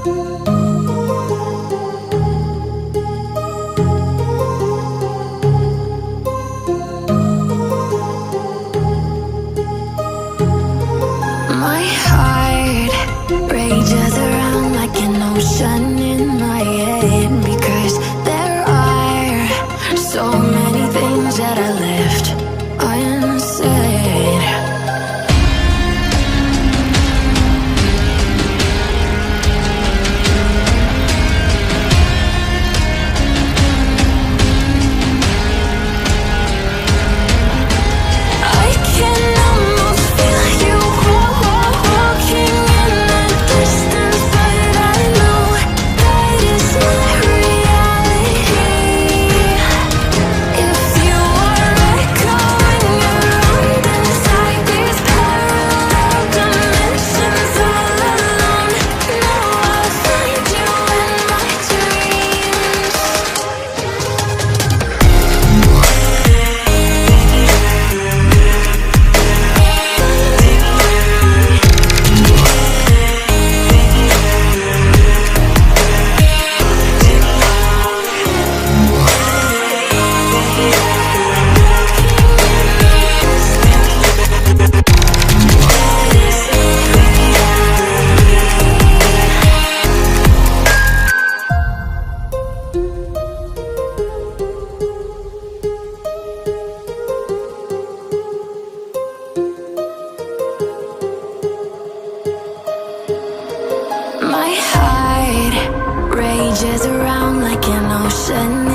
My heart rages around like an ocean in my head, because there are so many things that I left unsaid. I can almost feel you walking in the distance, but I know that is not reality. If you are echoing around inside these parallel dimensions all alone, now I'll find you in my dreams. My heart rages around like an ocean